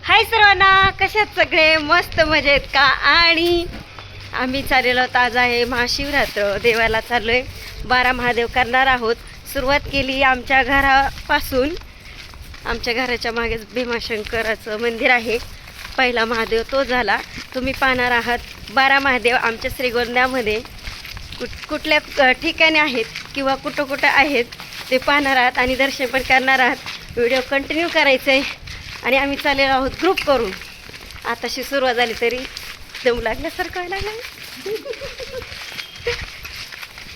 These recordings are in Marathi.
हाय सर्वांना, कशात सगळे मस्त मजेत का? आणि आम्ही चाललेलो आहोत. आज आहे महाशिवरात्र, देवाला चाललोय. 12 महादेव करणार आहोत. सुरुवात केली आमच्या घरापासून. आमच्या घराच्या मागेच भीमाशंकराचं मंदिर आहे. पहिला महादेव तो झाला. तुम्ही पाहणार आहात 12 महादेव आमच्या श्रीगोंद्यामध्ये कुठल्या ठिकाणी आहेत किंवा कुठं कुठं आहेत ते पाहणार आहात आणि दर्शन पण करणार आहात. व्हिडिओ कंटिन्यू करायचं आहे. आणि आम्ही चाललेलो आहोत ग्रुप करून. आताशी सुरुवात झाली तरी दम लागल्यासारखं व्हायला लागलं.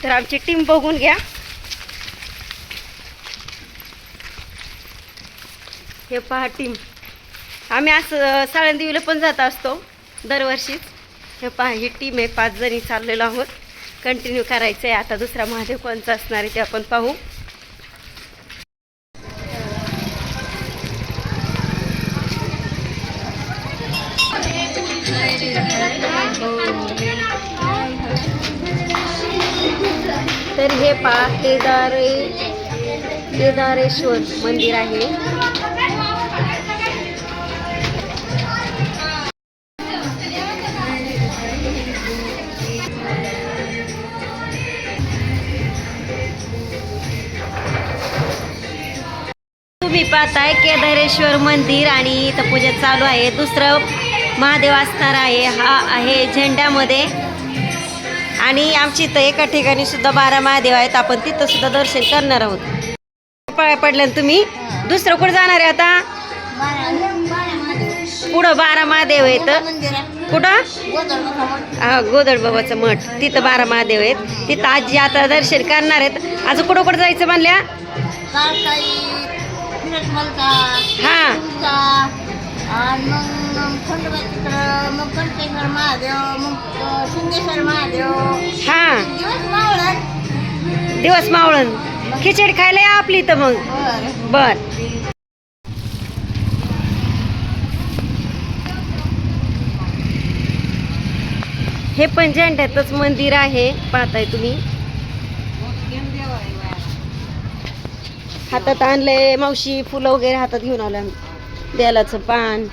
तर आमची टीम बघून घ्या. हे पहा टीम. आम्ही असं साळंदेवीला पण जात असतो दरवर्षीच. हे पहा ही टीम आहे. 5 जणी चाललेलो आहोत. कंटिन्यू करायचं आहे. आता दुसरा महादेव कोणचा असणार आहे ते आपण पाहू. तर हे पहा केदारेश्वर मंदिर आहे. तुम्ही पाहताय केदारेश्वर मंदिर आणि इथं पूजा चालू आहे. दुसरं महादेव असणार आहे. हा आहे झेंड्यामध्ये. आणि आमची इथं एका ठिकाणी सुद्धा 12 महादेव आहेत. आपण तिथं सुद्धा दर्शन करणार आहोत. पाया पडल्या तुम्ही. दुसरं कुठं जाणार आहे आता? पुढं 12 महादेव आहेत. कुठं? गोदड बाबाचं मठ. तिथं 12 महादेव आहेत. तिथं आजी आता दर्शन करणार आहेत. अजून कुठं कुठं जायचं म्हणल्या? हां दिवस मावळण खिचडी खायला या आपली तर मग. बर. हे पण झेंड्यातच मंदिर आहे. पाहताय तुम्ही. हातात आणले मावशी फुलं वगैरे हातात घेऊन आलं. बेलाचं पान.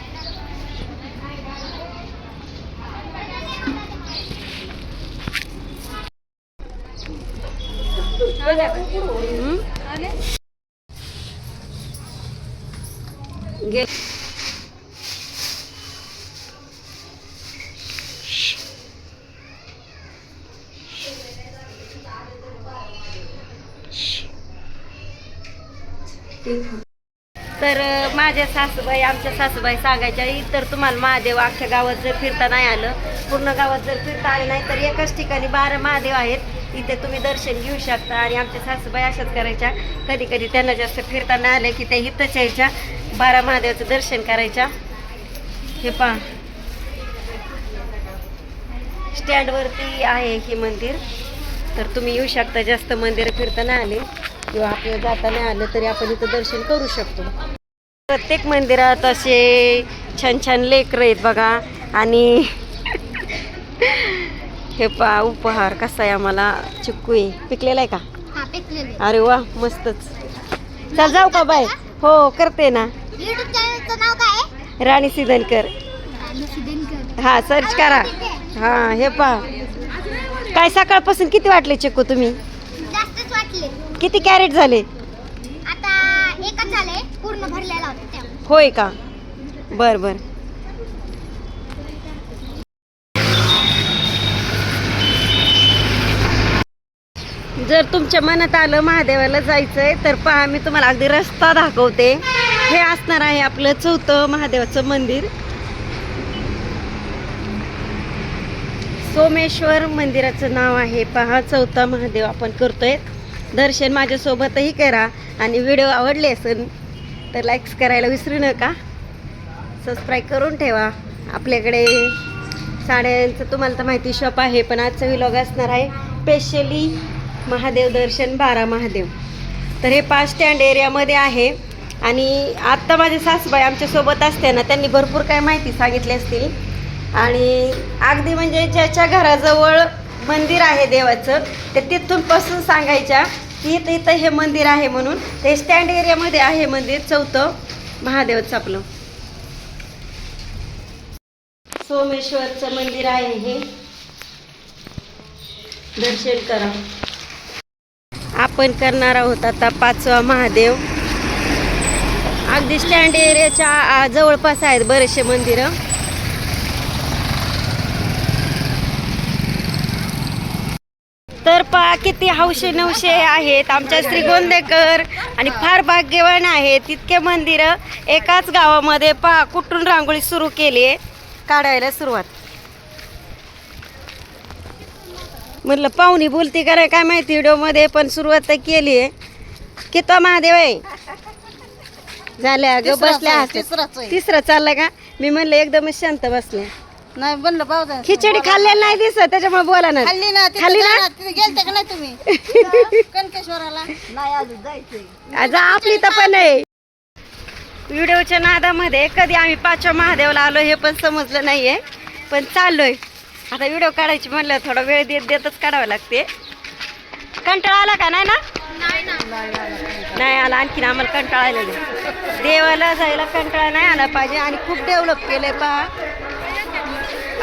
तर माझ्या सासूबाई, आमच्या सासूबाई सांगायच्या, इतर तुम्हाला महादेव अख्ख्या गावात जर फिरता नाही आलं, पूर्ण गावात जर फिरता आले नाही, तर एकाच ठिकाणी 12 महादेव आहेत. इथे तुम्ही दर्शन घेऊ शकता. आणि आमच्या सासूबाई अशाच करायच्या. कधी कधी त्यांना जास्त फिरता नाही आलं की त्या इथंच यायच्या, 12 महादेवाचं दर्शन करायच्या. हे पहा स्टँडवरती आहे हे मंदिर. तर तुम्ही येऊ शकता. जास्त मंदिरं फिरता नाही आले किंवा आपल्याला जाता नाही आलं तरी आपण इथं दर्शन करू शकतो. प्रत्येक मंदिरात असे छान छान लेकरं आहेत बघा. आणि हे पहा उपहार कसा आहे आम्हाला. चिक्कू आहे. पिकलेला आहे का? अरे वा मस्तच. चल जाऊ का बाय? हो करते ना. राणी सिद्धनकर. हा सर्च करा. हा हे पहा. काय सकाळपासून किती वाटले चिक्कू तुम्ही? किती कॅरेट झाले? आता एकच झाले. पूर्ण भरलेला होता. होय का? बर बर. जर तुमच्या मनात आलं महादेवाला जायचंय तर पहा मी तुम्हाला अगदी रस्ता दाखवते. हे असणार आहे आपलं 4थं महादेवाचं मंदिर. सोमेश्वर मंदिराचं नाव आहे. पहा 4था महादेव आपण करतोय दर्शन. माझ्यासोबतही करा. आणि व्हिडिओ आवडले असेल तर लाईक्स करायला विसरू नका. सबस्क्राईब करून ठेवा. आपल्याकडे साड्यांचं तुम्हाला तर माहिती शॉप आहे. पण आजचा व्लॉग असणार आहे स्पेशली महादेव दर्शन 12 महादेव. तर हे 5 स्टँड एरियामध्ये आहे. आणि आत्ता माझे सासूबाई आमच्यासोबत असताना त्यांनी भरपूर काय माहिती सांगितली असतील. आणि अगदी म्हणजे ज्याच्या घराजवळ मंदिर आहे देवाचं ते तिथून पासून सांगायच्या की इथं हे मंदिर आहे म्हणून. ते स्टँड एरियामध्ये आहे मंदिर 4थं महादेवचं आपलं. सोमेश्वरचं मंदिर आहे हे, दर्शन करा. आपण करणार आहोत आता 5वा महादेव. अगदी स्टँड एरियाच्या जवळपास आहेत बरेचसे मंदिरं. तर पहा किती हौशे नवशे आहेत आमच्या श्रीगोंदेकर आणि फार भाग्यवान आहेत. इतके मंदिरं एकाच गावामध्ये पहा कुठून रांगोळी सुरू केली आहे काढायला सुरुवात. म्हटलं पाहुणी बोलती का काय माहिती व्हिडिओमध्ये, पण सुरुवात तर केली आहे. किती महादेव आहे झाल्या ग बसल्या. तिसरं चाललंय का? मी म्हणलं एकदमच शांत बसले. नाही बनलं पावसा खिचडी खाल्लेली नाही दिसत त्याच्यामुळे बोला ना. खाल्ली ना खाल्ली ना? तिथे गेलते का नाही तुम्ही कनकेश्वराला? नाही अजून जायचंय. आज आपली तर पण आहे. व्हिडिओच्या नादामध्ये कधी आम्ही 5व्या महादेवला आलो हे पण समजलं नाहीये, पण चाललोय आता. व्हिडिओ काढायची म्हणलं थोडा वेळ देतच काढावं लागते. कंटाळा आला का? नाही ना, नाही आला. आणखीन आम्हाला कंटाळा आलेला नाही. देवाला जायला कंटाळा नाही आला पाहिजे. आणि खूप डेव्हलप केलंय पहा.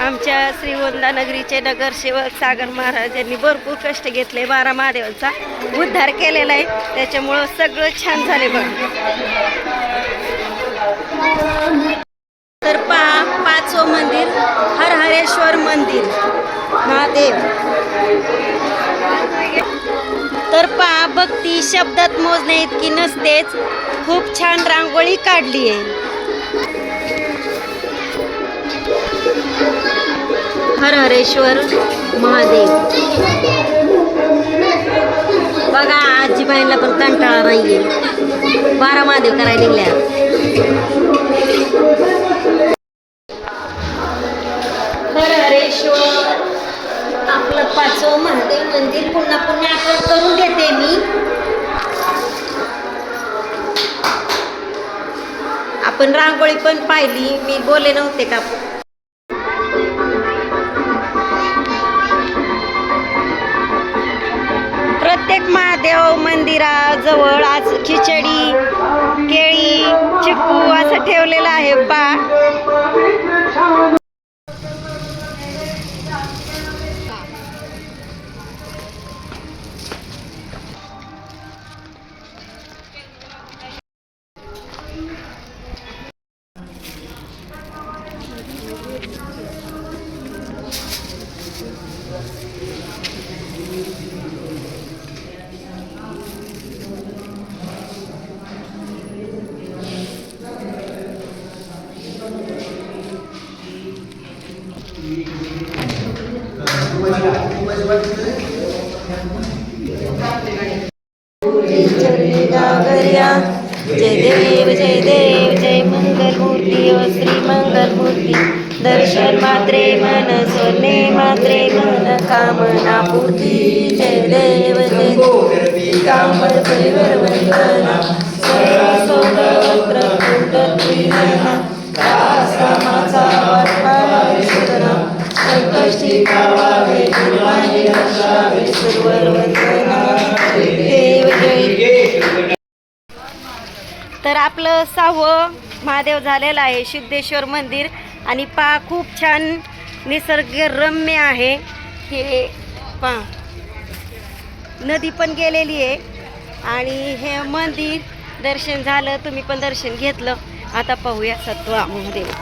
आमच्या श्रीगोंदा नगरीचे नगरसेवक सागर महाराज यांनी भरपूर कष्ट घेतले. 12 महादेवांचा उद्धार केलेला आहे, त्याच्यामुळं सगळं छान झाले बघ. तर पहा 5वं मंदिर हरहरेश्वर मंदिर महादेव. तर पहा भक्ती शब्दात मोजणे इतकी नसतेच. खूप छान रांगोळी काढली आहे. हरहरेश्वर महादेव बघा. आजीबाईंना पण कंटाळा नाहीये. 12 महादेव करायला निघल्या. हरहरेश्वर आपलं 5वं महादेव मंदिर पुन्हा पुन्हा आठवण करून देते मी. आपण रांगोळी पण पाहिली, मी बोलले नव्हते का? प्रत्येक महादेव मंदिराजवळ आज खिचडी, केळी, चिकू असं ठेवलेलं आहे पा. जय देव जय देव जय मंगलमूर्ती ओ श्री मंगलमूर्ती. दर्शन मात्रे मन सोने मात्रे मन कामना पूर्ती. जय देव जय देव कामर परिवर वंदना सर्वसौरवत्र कुंडत्रिनयना कासामाचा वाटपारिशुदना संकष्टी कावावे निर्वाणी रक्षावे सुरवर वंदना. देव जय. तर आपलं 6वं महादेव झालेलं आहे सिद्धेश्वर मंदिर. आणि पहा खूप छान निसर्गरम्य आहे हे. पहा नदी पण गेलेली आहे. आणि हे मंदिर दर्शन झालं, तुम्ही पण दर्शन घेतलं. आता पाहूया 7वा महादेव.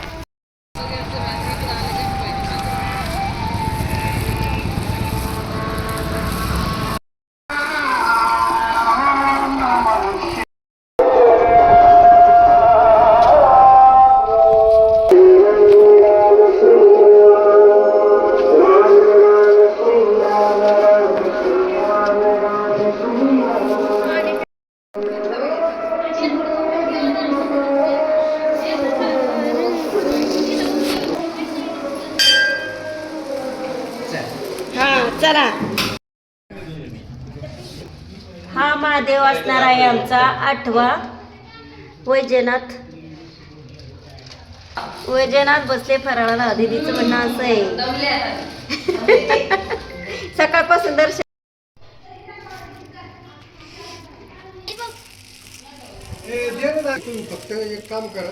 चला, हा महादेव असणार आहे आमचा 8वा. वैजनाथ. वैजनाथ बसले फराळाला. दीदीचं म्हणणं असं आहे सकाळपासून दर्शन. फक्त एक काम करा,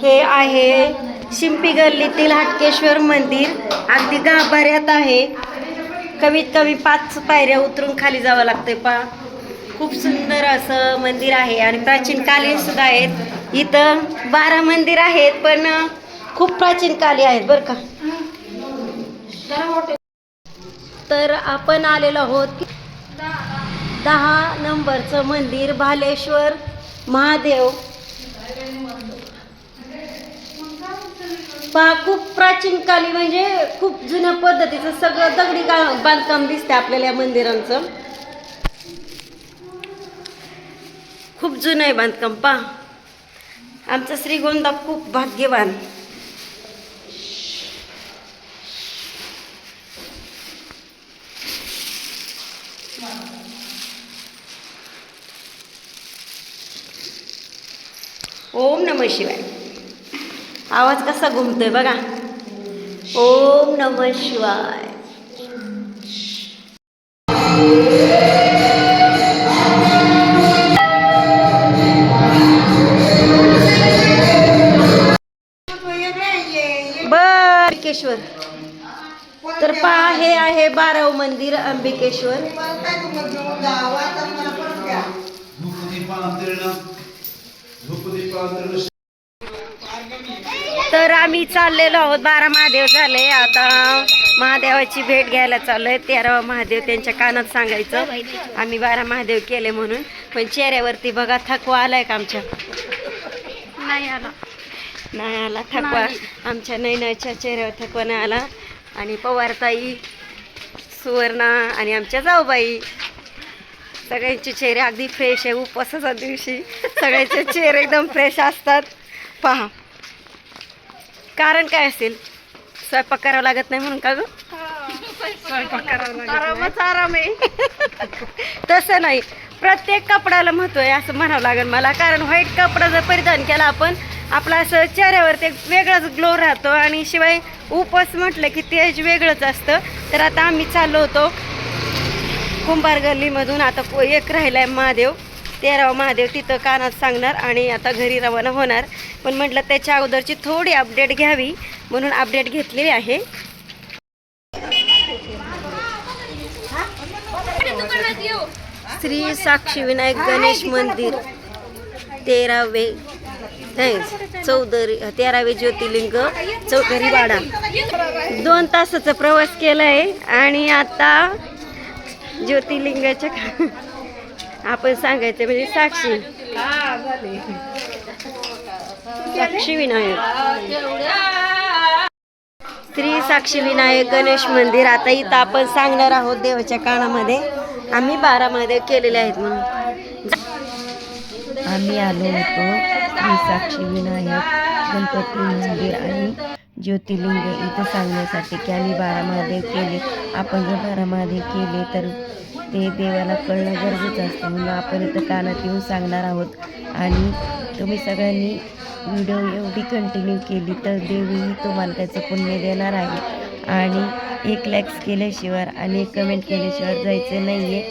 हे आहे शिंपी गल्लीतील हाटकेश्वर मंदिर. अगदी गाभाऱ्यात आहे. कमीत कमी 5 पायऱ्या उतरून खाली जावं लागतंय. पहा, खूप सुंदर असं मंदिर आहे आणि प्राचीन कालीन सुद्धा आहेत. इथं 12 मंदिर आहेत, पण खूप प्राचीन काली आहेत बरं का. तर आपण आलेलो आहोत 10 नंबरचं मंदिर भालेश्वर महादेव. पहा, खूप प्राचीन काली म्हणजे खूप जुन्या पद्धतीचं सगळं दगडी बांधकाम दिसते आपल्याला या मंदिरांचं. खूप जुनं आहे बांधकाम. पहा, आमचा श्रीगोंदा खूप भाग्यवान. ओम नमः शिवाय. आवाज कसा घुमतोय बघा. ओम नमः शिवाय. अंबिकेश्वर. तर पहा, हे आहे 12व मंदिर अंबिकेश्वर. तर आम्ही चाललेलो आहोत. 12 महादेव झाले. आता महादेवाची भेट घ्यायला चाललोय. 13वा महादेव त्यांच्या कानात सांगायचं आम्ही 12 महादेव केले म्हणून. पण चेहऱ्यावरती बघा थकवा आलाय का आमच्या? नाही आला थकवा. आमच्या नैनाच्या चेहऱ्यावर थकवा नाही आला. आणि पवारताई, सुवर्णा आणि आमच्या जाऊबाई सगळ्यांचे चेहरे अगदी फ्रेश आहे. उपवासाच्या दिवशी सगळ्यांचे चेहरे एकदम फ्रेश असतात. पहा, कारण काय असेल? स्वयंपाक करावा लागत नाही म्हणून का ग? आराम आहे. तसं नाही, प्रत्येक कपड्याला महत्व आहे असं म्हणावं लागेल मला. कारण व्हाईट कपडा जर परिधान केला आपण, आपला असं चेहऱ्यावर ते वेगळाच ग्लो राहतो. आणि शिवाय उपवास म्हटलं की तेज वेगळंच असतं. तर आता आम्ही चाललो होतो कुंभार गल्लीमधून. आता एक राहिलाय महादेव, 13वा महादेव, तिथं कानात सांगणार आणि आता घरी रवाना होणार. पण म्हटलं त्याच्या अगोदरची थोडी अपडेट घ्यावी म्हणून अपडेट घेतलेली आहे. श्री साक्षी विनायक गणेश मंदिर 13वे ज्योतिर्लिंग चौधरी वाडा. 2 तासाचा प्रवास केलाय आणि आता ज्योतिर्लिंगाच्या आपण सांगायचं म्हणजे साक्षी विनायक, श्री साक्षी विनायक गणेश मंदिर. आता इथं आपण सांगणार आहोत देवाच्या कानामध्ये आम्ही 12 महादेव केलेले आहेत म्हणून. आम्ही आलो होतो श्री साक्षी विनायक गणपती मंदिर आणि ज्योतिर्लिंग इथं सांगण्यासाठी की आम्ही 12 महादेव केले. आपण जर 12 महादेव केले तर ते देवाला कळणं गरजेचं असतं म्हणून आपण इथं कानात येऊन सांगणार आहोत. आणि तुम्ही सगळ्यांनी व्हिडिओ एवढी कंटिन्यू केली तर देवही तुम्हाला त्याचं पुण्य देणार आहे. आणि 1 लाईक्स केल्याशिवाय आणि 1 कमेंट केल्याशिवाय जायचं नाही आहे.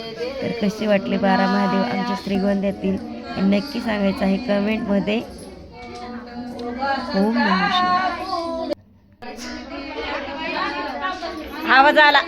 तर कसे वाटले 12 महादेव आमच्या श्रीगोंद्यातील हे नक्की सांगायचं आहे कमेंटमध्ये. ओम नमः शिवाय. आवाज आला.